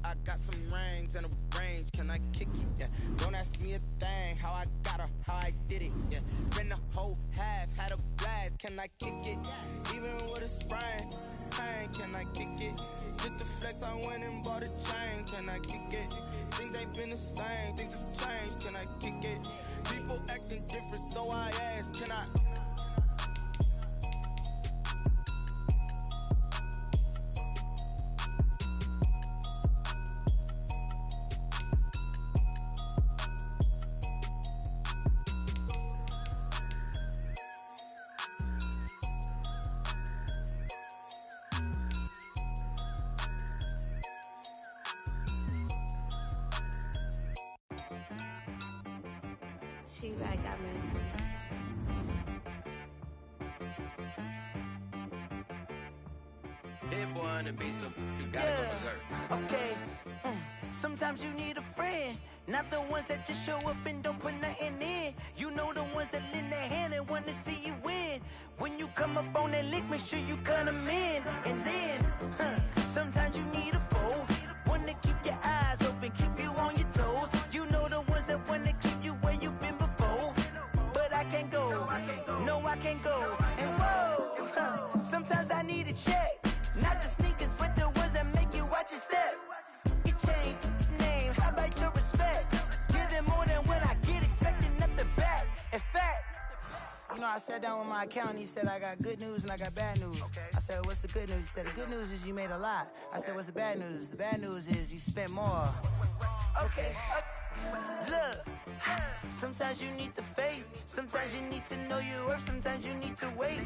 I got some rings and a range. Can I kick it? Yeah. Don't ask me a thing. How I got her, how I did it. Yeah. Spend the whole half, had a blast. Can I kick it? Even with a sprain, pain. Can I kick it? Just the flex, I went and bought a chain. Can I kick it? Things ain't been the same. Things have changed. Can I kick it? People acting different, so I ask. Can I? She right got me. Hit boy on the beat, so you gotta go berserk. Okay. Sometimes you need a friend, not the ones that just show up and don't put nothing in. You know the ones that lend their hand and want to see you win. When you come up on that lick, make sure you cut them in. And then, sometimes you need a foe, one to keep your eyes open, keep you on your toes. You know the ones that want to keep you where you've been before. But I can't go, no I can't go. And whoa, sometimes I need a check, not the sneakers, but the ones that make you watch your step. You change name, how about your respect? Give them more than what I get, expecting nothing back. In fact, you know, I sat down with my accountant, he said, I got good news and I got bad news. I said, what's the good news? He said, the good news is you made a lot. I said, what's the bad news? The bad news is you spent more. Okay. Look, sometimes you need the faith, sometimes you need to know your worth, sometimes you need to wait.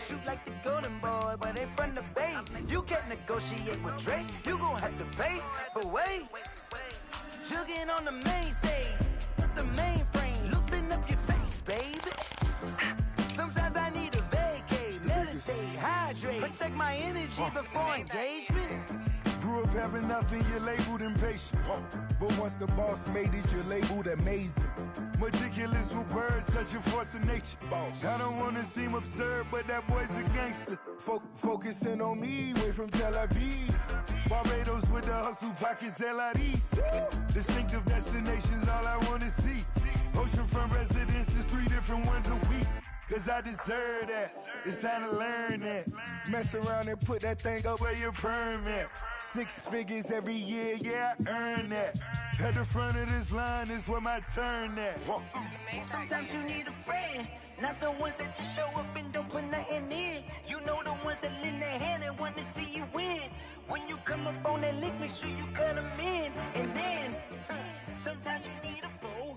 Shoot like the golden boy, but they from the bay. You can't negotiate with Drake, you gon' have to pay. But wait, jugging on the main stage, with the mainframe, loosen up your face, baby. Sometimes I need a vacate, meditate, hydrate, protect my energy before engagement. Grew up having nothing, you're labeled impatient. But once the boss made it, you're labeled amazing. Meticulous with words, such a force of nature. I don't wanna seem absurd, but that boy's a gangster. Focusing on me, way from Tel Aviv. Barbados with the hustle, pockets LIDs. Distinctive destinations, all I wanna see. Oceanfront residences, 3 different ones a week. Cause I deserve that, it's time to learn that. Mess around and put that thing up where your permit. 6 figures every year, yeah, I earn that. At the front of this line is where my turn at. Sometimes you need a friend, not the ones that just show up and don't put nothing in. You know the ones that lend their hand and want to see you win. When you come up on that lick, make sure you cut them in. And then, sometimes you need a foe.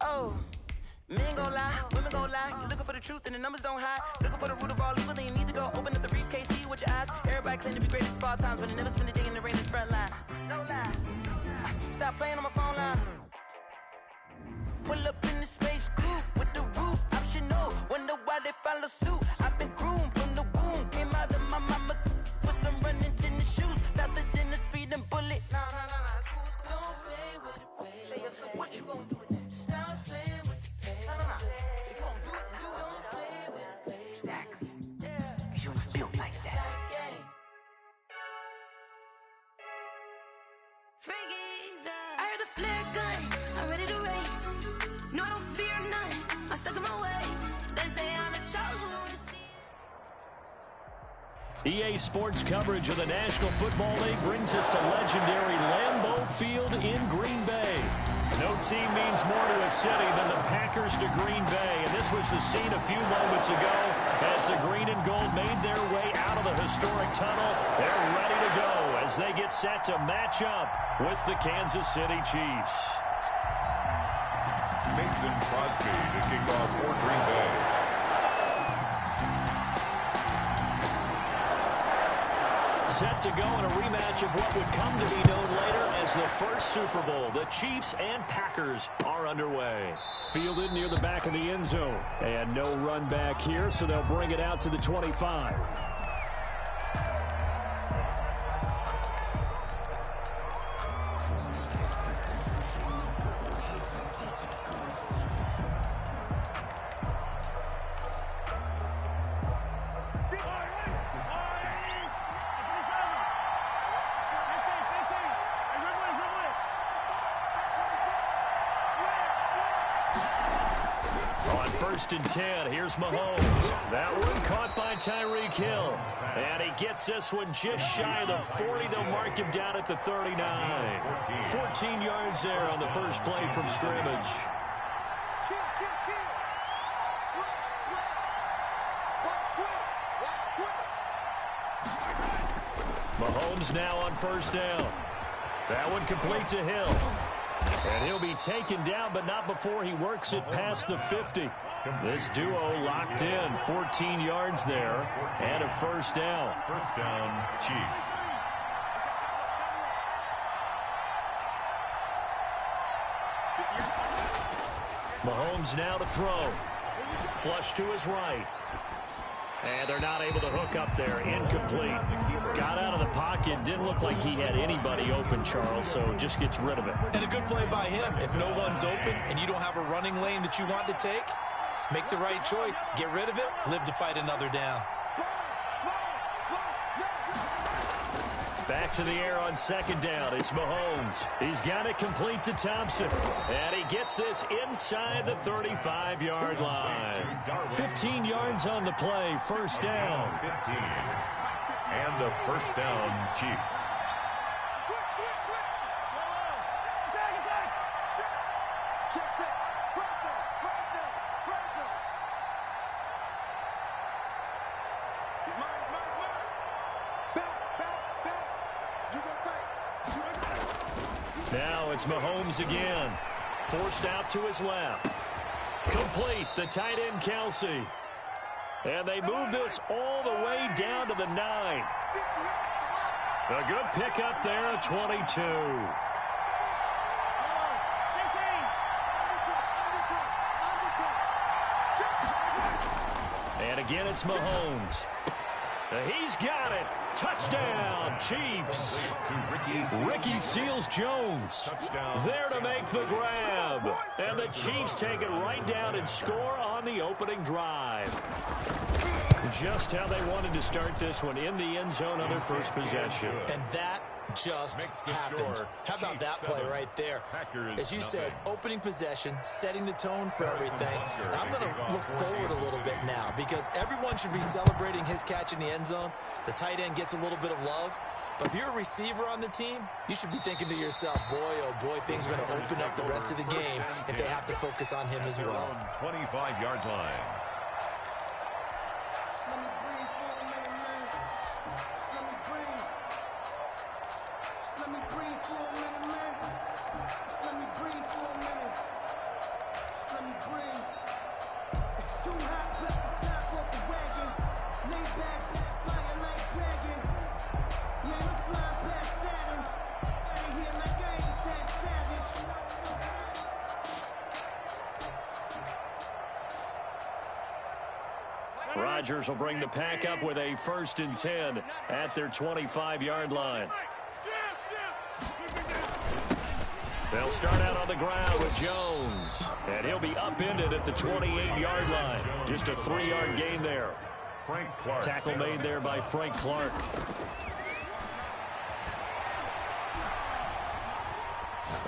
Oh. Men gon' lie, women gon' lie. You're looking for the truth and the numbers don't hide. Looking for the root of all evil, then you need to go open up the briefcase, see with your eyes. Everybody claim to be greatest of all times, but they never spend a day in the rain in the front line. No lie. Stop playing on my phone line. Pull up in the space coupe with the roof optional. Wonder why they follow suit. I've been groomed from the womb. Came out of my mama with some running tennis shoes. Faster than the speeding bullet. Nah, it's cool, it's cool. Don't play with it, baby. Say up, so what you gon' do with it? Stop playing with it. If you gon' do it, then don't play with it, baby. Exactly. Cause you're not built like that. I heard the flare gun, I'm ready to race. No, I don't fear none, I'm stuck in my ways. They say I'm the chosen one. EA Sports coverage of the National Football League brings us to legendary Lambeau Field in Green Bay. No team means more to a city than the Packers to Green Bay, and this was the scene a few moments ago as the green and gold made their way out of the historic tunnel. They're ready to go as they get set to match up with the Kansas City Chiefs. Mason Crosby to kick off for Green Bay. Set to go in a rematch of what would come to be known later as the first Super Bowl. The Chiefs and Packers are underway. Fielded near the back of the end zone. And no run back here, so they'll bring it out to the 25. On 1st and 10, here's Mahomes. That one caught by Tyreek Hill. And he gets this one just shy of the 40. They'll mark him down at the 39. 14 yards there on the first play from scrimmage. Mahomes now on 1st down. That one complete to Hill. And he'll be taken down, but not before he works it past the 50. This duo locked in. 14 yards there and a 1st down. 1st down, Chiefs. Mahomes now to throw. Flush to his right. And they're not able to hook up there. Incomplete. Got out of the pocket. Didn't look like he had anybody open, Charles, so just gets rid of it. And a good play by him. If no one's open and you don't have a running lane that you want to take, make the right choice. Get rid of it. Live to fight another down. Back to the air on 2nd down. It's Mahomes. He's got it complete to Thompson. And he gets this inside the 35-yard line. 15 yards on the play. 1st down. 15. And a 1st down, Chiefs. Now it's Mahomes again. Forced out to his left. Complete, the tight end Kelsey. And they move this all the way down to the 9. A good pickup there at 22. And again it's Mahomes. He's got it. Touchdown, Chiefs. Ricky Seals-Jones there to make the grab. And the Chiefs take it right down and score on the opening drive. Just how they wanted to start this one, in the end zone on their first possession. And that just happened. How about that play right there? As you said, opening possession, setting the tone for everything. And I'm going to look forward a little bit now because everyone should be celebrating his catch in the end zone. The tight end gets a little bit of love. But if you're a receiver on the team, you should be thinking to yourself, boy, oh boy, things are going to open up the rest of the game if they have to focus on him as well. 25-yard line. Rodgers will bring the pack up with a 1st and 10 at their 25-yard line. They'll start out on the ground with Jones. And he'll be upended at the 28-yard line. Just a 3-yard gain there. Frank Clark. Tackle made there by Frank Clark.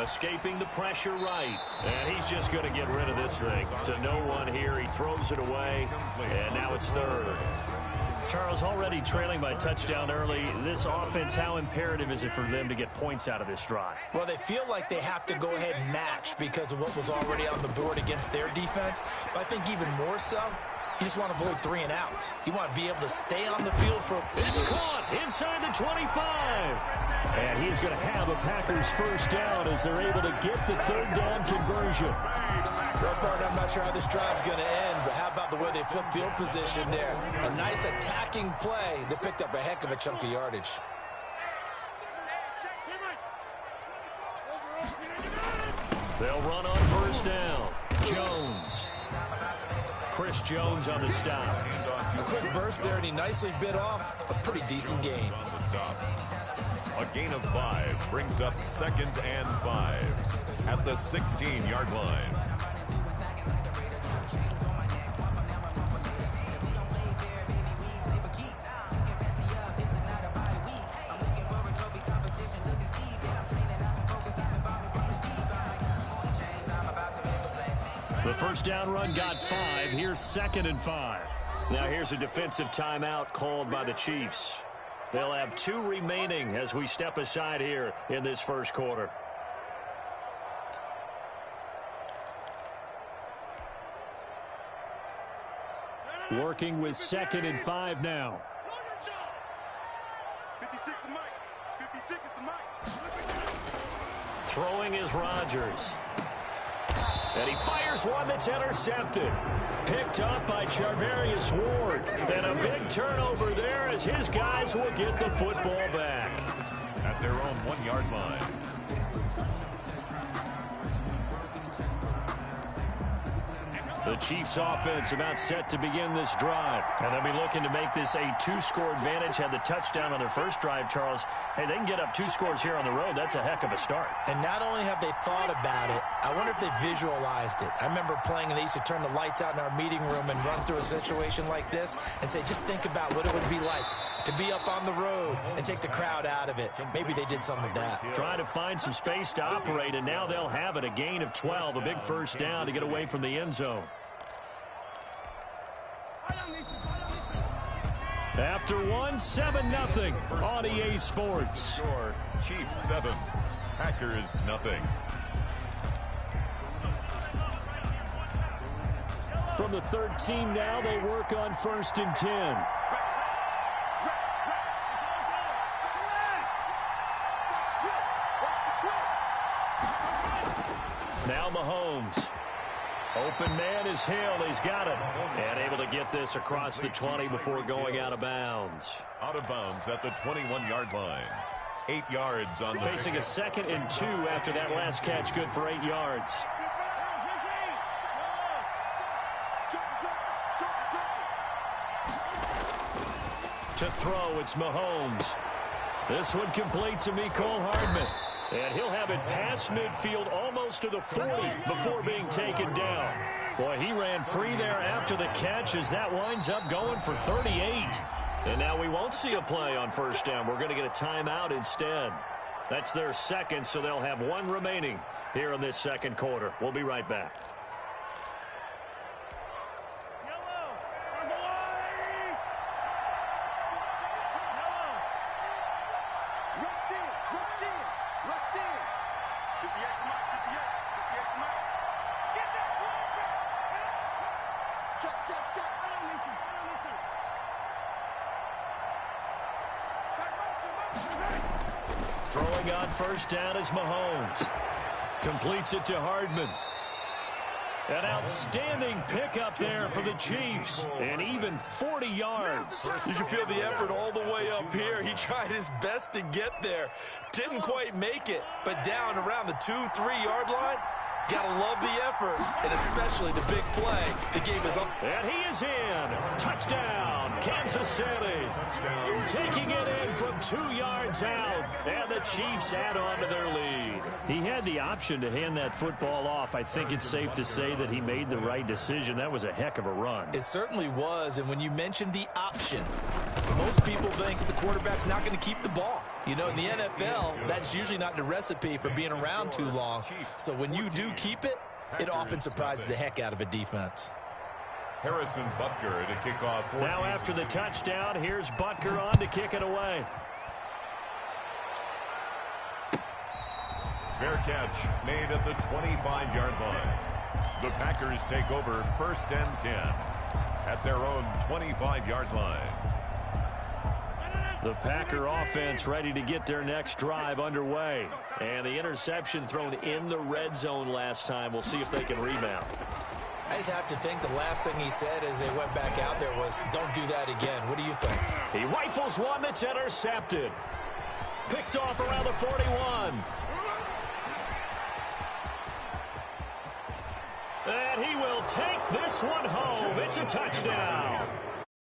Escaping the pressure right. And he's just going to get rid of this thing. To no one here. He throws it away. And now it's 3rd. Charles, already trailing by touchdown early. This offense, how imperative is it for them to get points out of this drive? Well, they feel like they have to go ahead and match because of what was already on the board against their defense. But I think even more so, you just want to avoid 3 and outs. You want to be able to stay on the field for... It's caught inside the 25. And he's going to have a Packers 1st down as they're able to get the 3rd down conversion. Well, partner, I'm not sure how this drive's going to end, but how about the way they flip field position there? A nice attacking play that picked up a heck of a chunk of yardage. They'll run on 1st down. Jones. Chris Jones on the stop. A quick burst there, and he nicely bit off a pretty decent gain. A gain of 5 brings up 2nd and 5 at the 16-yard line. The first down run got 5. Here's 2nd and 5. Now here's a defensive timeout called by the Chiefs. They'll have 2 remaining as we step aside here in this first quarter. Working with 2nd and 5 now. 56 is Mike. 56 is the Mike. Throwing is Rodgers. And he fires one that's intercepted. Picked up by Charvarius Ward. And a big turnover there as his guys will get the football back. At their own 1-yard line. The Chiefs offense about set to begin this drive. And they'll be looking to make this a 2-score advantage. Had the touchdown on their first drive, Charles. Hey, they can get up 2 scores here on the road. That's a heck of a start. And not only have they thought about it, I wonder if they visualized it. I remember playing and they used to turn the lights out in our meeting room and run through a situation like this and say, just think about what it would be like to be up on the road and take the crowd out of it. Maybe they did some of that. Trying to find some space to operate, and now they'll have it. A gain of 12, a big first down to get away from the end zone. After 7-0 on EA Sports. Chiefs 7, Packers nothing. From the 13 now, they work on 1st and 10. Now Mahomes. Open man is Hill. He's got it. And able to get this across the 20 before going out of bounds. Out of bounds at the 21-yard line. 8 yards on the... Facing a 2nd and 2 after that last catch. Good for 8 yards. To throw, it's Mahomes. This one complete to Mecole Hardman. And he'll have it past midfield almost to the 40 before being taken down. Boy, he ran free there after the catch as that winds up going for 38. And now we won't see a play on 1st down. We're going to get a timeout instead. That's their 2nd, so they'll have 1 remaining here in this 2nd quarter. We'll be right back. Throwing on 1st down is Mahomes. Completes it to Hardman. An outstanding pickup there for the Chiefs. And even 40 yards. You can feel the effort all the way up here. He tried his best to get there. Didn't quite make it. But down around the 2-3-yard line, gotta love the effort. And especially the big play that gave us up. And he is in. Touchdown, Kansas City. Taking it in from 2 yards out. And the Chiefs add on to their lead. He had the option to hand that football off. I think it's safe to say that he made the right decision. That was a heck of a run. It certainly was. And when you mentioned the option, most people think the quarterback's not going to keep the ball. You know, in the NFL, that's usually not the recipe for being around too long. So when you do keep it, it often surprises the heck out of a defense. Harrison Butker to kick off. Now after the touchdown, here's Butker on to kick it away. Fair catch made at the 25-yard line. The Packers take over 1st and 10 at their own 25-yard line. The Packer offense ready to get their next drive underway. And the interception thrown in the red zone last time. We'll see if they can rebound. I just have to think the last thing he said as they went back out there was, don't do that again. What do you think? He rifles one that's intercepted. Picked off around the 41. And he will take this one home. It's a touchdown.